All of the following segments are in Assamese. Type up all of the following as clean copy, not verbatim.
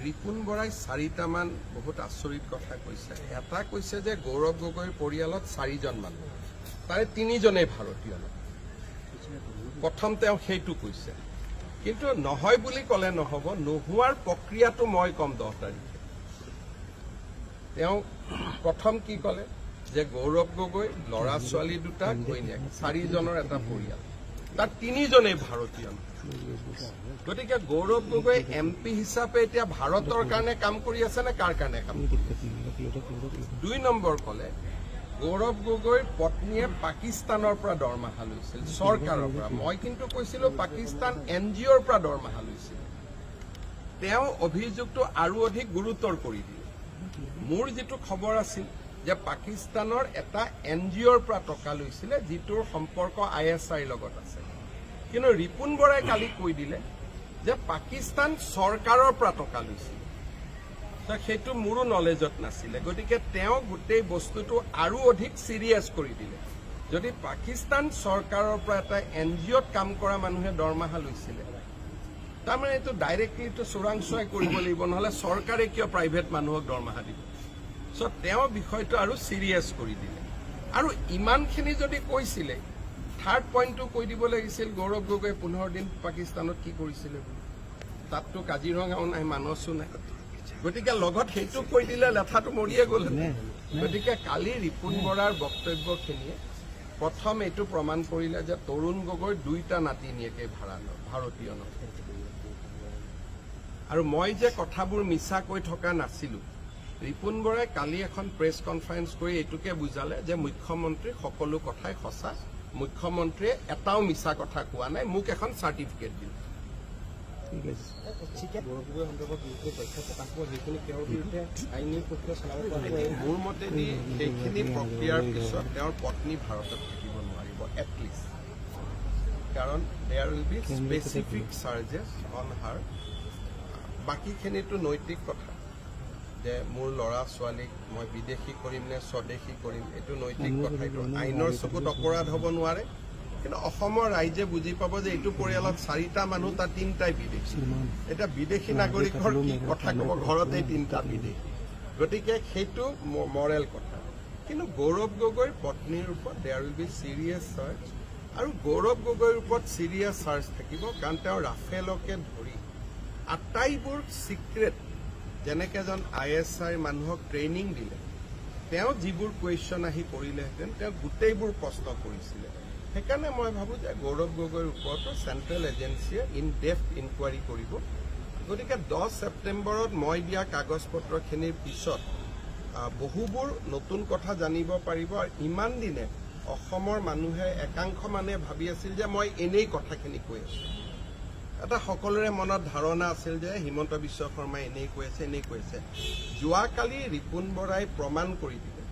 ৰিপুণ বৰাই 4টামান বহুত আচৰিত কথা কৈছে। এটা কৈছে যে গৌৰৱ গগৈৰ পৰিয়ালত 4জন মানুহ, তাৰে 3জনেই ভাৰতীয়। প্ৰথম তেওঁ সেইটো কৈছে, কিন্তু নহয় বুলি ক'লে নহ'ব, নোহোৱাৰ প্ৰক্ৰিয়াটো মই ক'ম 10 তাৰিখে। তেওঁ প্ৰথম কি ক'লে যে গৌৰৱ গগৈ ল'ৰা ছোৱালী 2টা ঘৈণীয়েক 4জনৰ এটা পৰিয়াল, তাত 3জনেই ভাৰতীয়। গতিকে গৌৰৱ গগৈ MP হিচাপে এতিয়া ভাৰতৰ কাৰণে কাম কৰি আছে নে কাৰ কাৰণে কাম কৰি আছে? 2 নম্বৰ ক'লে গৌৰৱ গগৈৰ পত্নীয়ে পাকিস্তানৰ পৰা দৰমহা লৈছিল, চৰকাৰৰ পৰা। মই কিন্তু কৈছিলো পাকিস্তান NGOৰ পৰা দৰমহা লৈছিল। তেওঁ অভিযোগটো আৰু অধিক গুৰুতৰ কৰি দিলে। মোৰ যিটো খবৰ আছিল যে পাকিস্তানৰ এটা NGOৰ পৰা টকা লৈছিলে, যিটোৰ সম্পৰ্ক ISIৰ লগত আছে। কিন্তু ৰিপুণ বৰাই কালি কৈ দিলে যে পাকিস্তান চৰকাৰৰ পৰা টকা লৈছিল। সেইটো মোৰো নলেজত নাছিলে। গতিকে তেওঁ গোটেই বস্তুটো আৰু অধিক চিৰিয়াছ কৰি দিলে। যদি পাকিস্তান চৰকাৰৰ পৰা এটা NGOত কাম কৰা মানুহে দৰমহা লৈছিলে, তাৰমানে এইটো ডাইৰেক্টলি চোৰাংচোৱাই কৰিব লাগিব, নহ'লে চৰকাৰে কিয় প্ৰাইভেট মানুহক দৰমহা দিব? তেওঁ বিষয়টো আৰু চিৰিয়াছ কৰি দিলে। আৰু ইমানখিনি যদি কৈছিলে, থাৰ্ড পইণ্টটো কৈ দিব লাগিছিল গৌৰৱ গগৈ 15 দিন পাকিস্তানত কি কৰিছিলে বুলি। তাততো কাজিৰঙাও নাই, মানসো নাই। গতিকে লগত সেইটো কৈ দিলে লেঠাটো মৰিয়ে গ'ল। গতিকে কালি ৰিপুণ বৰাৰ বক্তব্যখিনিয়ে প্ৰথম এইটো প্ৰমাণ কৰিলে যে তৰুণ গগৈৰ 2টা নাতিনীয়েকে ভাৰতীয় নহয়। আৰু মই যে কথাবোৰ মিছা কৈ থকা নাছিলো। ৰিপুণ বৰাই কালি এখন প্ৰেছ কনফাৰেন্স কৰি এইটোকে বুজালে যে মুখ্যমন্ত্ৰীৰ সকলো কথাই সঁচা, মুখ্যমন্ত্ৰীয়ে এটাও মিছা কথা কোৱা নাই, মোক এখন চাৰ্টিফিকেট দিলে। মোৰ মতেদি সেইখিনি প্ৰক্ৰিয়াৰ পিছত তেওঁৰ পত্নী ভাৰতত থাকিব নোৱাৰিব এটলিষ্ট, কাৰণ there will be specific charges on her. বাকীখিনিতো নৈতিক কথা যে মোৰ ল'ৰা ছোৱালীক মই বিদেশী কৰিম নে স্বদেশী কৰিম, এইটো নৈতিক কথা, এইটো আইনৰ চকুত অপৰাধ হ'ব নোৱাৰে। কিন্তু অসমৰ ৰাইজে বুজি পাব যে এইটো পৰিয়ালত 4টা মানুহ, তাত 3টাই বিদেশী। এতিয়া বিদেশী নাগৰিকৰ কি কথা ক'ব, ঘৰতে 3টা বিদেশী। গতিকে সেইটো মৰেল কথা। কিন্তু গৌৰৱ গগৈৰ পত্নীৰ ওপৰত there will be serious charge, আৰু গৌৰৱ গগৈৰ ওপৰত চিৰিয়াছ চাৰ্জ থাকিব, কাৰণ তেওঁ ৰাফেলকে ধৰি আটাইবোৰ চিক্ৰেট, যেনেকে এজন ISIৰ মানুহক ট্ৰেইনিং দিলে, তেওঁ যিবোৰ কুৱেশ্যন আহি কৰিলেহেঁতেন, তেওঁ গোটেইবোৰ প্ৰশ্ন কৰিছিলে। সেইকাৰণে মই ভাবোঁ যে গৌৰৱ গগৈৰ ওপৰতো চেণ্ট্ৰেল এজেঞ্চিয়ে ইন ডেপথ ইনকুৱাৰী কৰিব। গতিকে 10 ছেপ্টেম্বৰত মই দিয়া কাগজ পত্ৰখিনিৰ পিছত বহুবোৰ নতুন কথা জানিব পাৰিব। আৰু ইমান দিনে অসমৰ মানুহে একাংশ মানুহে ভাবি আছিল যে মই এনেই কথাখিনি কৈ আছোঁ। এটা সকলোৰে মনত ধাৰণা আছিল যে হিমন্ত বিশ্ব শৰ্মাই এনেই কৈ আছে, এনেই কৈ আছে। যোৱাকালি ৰিপুণ বৰাই প্ৰমাণ কৰি দিলে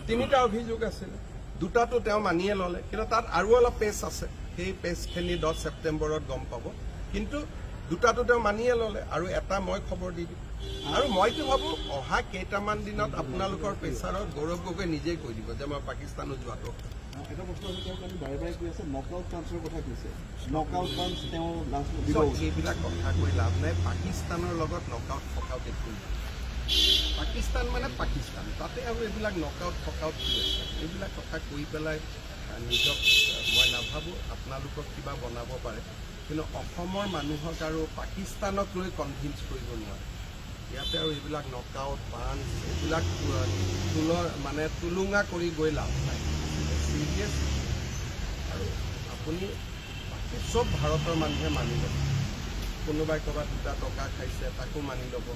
3টা অভিযোগ আছিলে, 2টাটো তেওঁ মানিয়ে ল'লে, কিন্তু তাত আৰু অলপ পেজ আছে। সেই পেজখিনি 10 ছেপ্টেম্বৰত গম পাব। কিন্তু 2টাটো তেওঁ মানিয়ে ল'লে, আৰু এটা মই খবৰ দি দিম। আৰু মইতো ভাবোঁ অহা কেইটামান দিনত আপোনালোকৰ প্ৰেচাৰত গৌৰৱ গগৈ নিজেই কৈ দিব যে মই পাকিস্তানত যোৱাটো। এটা বস্তু তেওঁ বাৰে বাৰে কৈ আছে নকআউট পাঞ্চৰ কথা কৈছে। নকআউট পাঞ্চ তেওঁ এইবিলাক কথা কৈ লাভ নাই। পাকিস্তানৰ লগত নকআউট ফকআউট একো নাই। পাকিস্তান মানে পাকিস্তান, তাতে আৰু এইবিলাক নকআউট ফকআউট কি আছে? এইবিলাক কথা কৈ পেলাই নিজক মই নাভাবোঁ আপোনালোকক কিবা বনাব পাৰে, কিন্তু অসমৰ মানুহক আৰু পাকিস্তানক লৈ কনভিন্স কৰিব নোৱাৰে। ইয়াতে আৰু এইবিলাক নকআউট পাঞ্চ এইবিলাক মানে তুলুঙা কৰি গৈ লাভ নাই। চিৰিয়াছ, আৰু আপুনি বাকী চব ভাৰতৰ মানুহে মানি ল'ব। কোনোবাই ক'ৰবাত 2টা টকা খাইছে তাকো মানি ল'ব,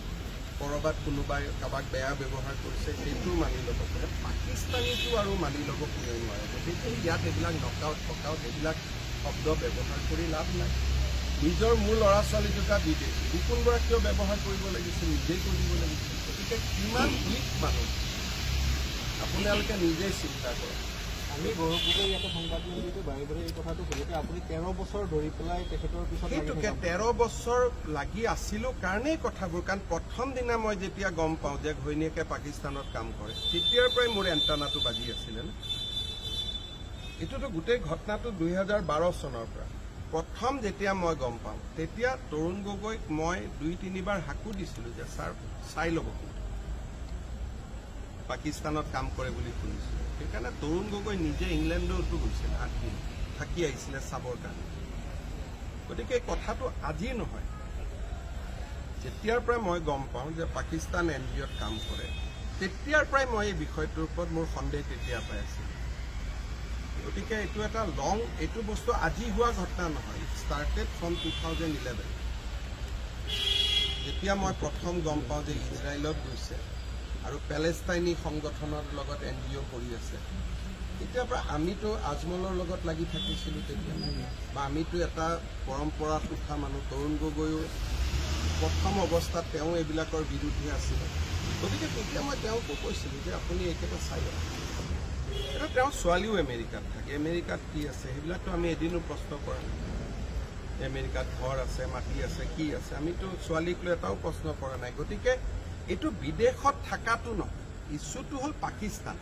ক'ৰবাত কোনোবাই কাৰোবাক বেয়া ব্যৱহাৰ কৰিছে সেইটোও মানি ল'ব। গতিকে পাকিস্তানীটো আৰু মানি ল'ব কোনেও নোৱাৰে। গতিকে ইয়াত এইবিলাক নকআউট ফকআউট এইবিলাক শব্দ ব্যৱহাৰ কৰি লাভ নাই। নিজৰ মোৰ ল'ৰা ছোৱালী 2টা বিদেশী, ৰিপুণ বৰাক কিয় ব্যৱহাৰ কৰিব লাগিছিল? নিজেই কৰিব লাগিছিল। গতিকে কিমান উইক মানুহ আপোনালোকে নিজেই চিন্তা কৰক। আমি গৌৰৱ গগৈ ইয়াতে সংবাদ মেলটো বাৰে বাৰে এই কথাটো ক'লোতে আপুনি 13 বছৰ ধৰি পেলাই তেখেতৰ পিছত সেইটোকে 13 বছৰ লাগি আছিলোঁ কাৰণেই কথাবোৰ। কাৰণ প্ৰথম দিনা মই যেতিয়া গম পাওঁ যে ঘৈণীয়েকে পাকিস্তানত কাম কৰে, তেতিয়াৰ পৰাই মোৰ এণ্টানাটো বাজি আছিলে। এইটোতো গোটেই ঘটনাটো 2012 চনৰ পৰা। প্ৰথম যেতিয়া মই গম পাওঁ তেতিয়া তৰুণ গগৈক মই 2-3 বাৰ হাকু দিছিলোঁ যে ছাৰ চাই ল'ব পাকিস্তানত কাম কৰে বুলি শুনিছিলোঁ সেইকাৰণে তৰুণ গগৈ নিজে ইংলেণ্ডতো গৈছিল 8 দিন থাকি আহিছিলে চাবৰ কাৰণে গতিকে এই কথাটো আজি নহয় যেতিয়াৰ পৰাই মই গম পাওঁ যে পাকিস্তান NGOত কাম কৰে তেতিয়াৰ পৰাই মই এই বিষয়টোৰ ওপৰত মোৰ সন্দেহ তেতিয়াৰ পৰাই আছিল গতিকে এইটো এটা এইটো বস্তু আজি হোৱা ঘটনা নহয় ইট ষ্টাৰ্টেড ফ্ৰম 2011 যেতিয়া মই প্ৰথম গম পাওঁ যে ইজৰাইলত গৈছে আৰু পেলেষ্টাইনী সংগঠনৰ লগত NGO কৰি আছে তেতিয়াৰ পৰা আমিতো আজমলৰ লগত লাগি থাকিছিলোঁ তেতিয়া বা আমিতো এটা পৰম্পৰাত উঠা মানুহ তৰুণ গগৈও প্ৰথম অৱস্থাত তেওঁ এইবিলাকৰ বিৰুদ্ধে আছিলে গতিকে তেতিয়া মই তেওঁকো কৈছিলোঁ যে আপুনি এইকেইটা চাই লওক এটা তেওঁৰ ছোৱালীও আমেৰিকাত থাকে আমেৰিকাত কি আছে সেইবিলাকতো আমি এদিনো প্ৰশ্ন কৰা নাই আমেৰিকাত ঘৰ আছে মাটি আছে কি আছে আমিতো ছোৱালীক লৈ এটাও প্ৰশ্ন কৰা নাই গতিকে এইটো বিদেশত থকাটো নহয় ইছ্যুটো হ'ল পাকিস্তান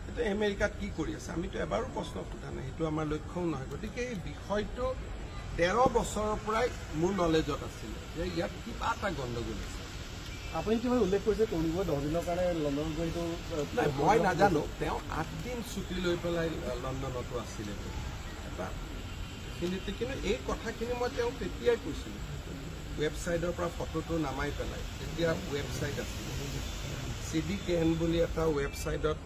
এইটো আমেৰিকাত কি কৰি আছে আমিতো এবাৰো প্ৰশ্ন সোধা নাই সেইটো আমাৰ লক্ষ্যও নহয় গতিকে এই বিষয়টো 13 বছৰৰ পৰাই মোৰ নলেজত আছিলে যে ইয়াত কিবা এটা গণ্ডগোল আছে আপুনি কিবা উল্লেখ কৰিছে তৰুণ গগৈ 10 দিনৰ কাৰণে লণ্ডন গৈতো নাই মই নাজানো তেওঁ 8 দিন ছুটি লৈ পেলাই লণ্ডনতো আছিলে এটা কিন্তু এই কথাখিনি মই তেওঁক তেতিয়াই কৈছিলোঁ ৱেবছাইটৰ পৰা ফটোটো নামাই পেলাই তেতিয়া ৱেবছাইট আছিলে CDKN বুলি এটা ৱেবছাইটত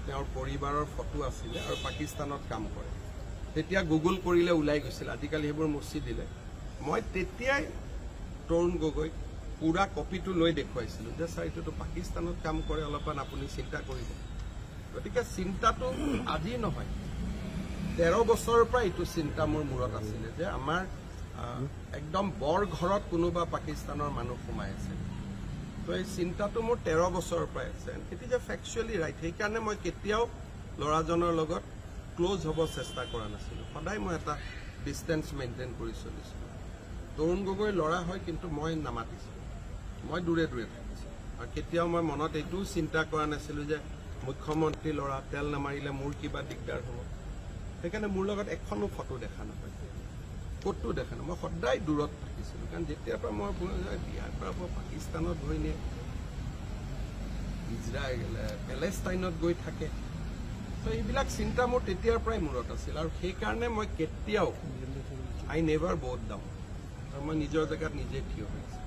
তেওঁৰ পৰিবাৰৰ ফটো আছিলে আৰু পাকিস্তানত কাম কৰে তেতিয়া গুগল কৰিলে ওলাই গৈছিল আজিকালি সেইবোৰ মুচি দিলে মই তেতিয়াই তৰুণ গগৈক পুৰা কপিটো লৈ দেখুৱাইছিলোঁ যে ছাৰ এইটোতো পাকিস্তানত কাম কৰে অলপমান আপুনি চিন্তা কৰিব গতিকে চিন্তাটো আজি নহয় 13 বছৰৰ পৰা এইটো চিন্তা মোৰ মূৰত আছিলে যে আমাৰ একদম বৰ ঘৰত কোনোবা পাকিস্তানৰ মানুহ সোমাই আছে তো এই চিন্তাটো মোৰ 13 বছৰৰ পৰাই আছে ইট ইজ এ ফেকচুৱেলি ৰাইট সেইকাৰণে মই কেতিয়াও ল'ৰাজনৰ লগত ক্লোজ হ'ব চেষ্টা কৰা নাছিলোঁ সদায় মই এটা ডিষ্টেঞ্চ মেইনটেইন কৰি চলিছিলোঁ তৰুণ গগৈ ল'ৰা হয় কিন্তু মই নামাতিছিলোঁ মই দূৰে দূৰে থাকিছিলোঁ আৰু কেতিয়াও মই মনত এইটোও চিন্তা কৰা নাছিলোঁ যে মুখ্যমন্ত্ৰী ল'ৰা তেল নামাৰিলে মোৰ কিবা দিগদাৰ হ'ব সেইকাৰণে মোৰ লগত এখনো ফটো দেখা নাপায় ক'তো দেখা নাই মই সদায় দূৰত থাকিছিলোঁ কাৰণ যেতিয়াৰ পৰা মই বিয়াৰ পৰা পাকিস্তানত গৈ নিয়ে ইজৰাইল পেলেষ্টাইনত গৈ থাকে তো এইবিলাক চিন্তা মোৰ তেতিয়াৰ পৰাই মূৰত আছিল আৰু সেইকাৰণে মই কেতিয়াও আই নেভাৰ ব'থ ডাউন আৰু মই নিজৰ জেগাত নিজে থিয় হৈছোঁ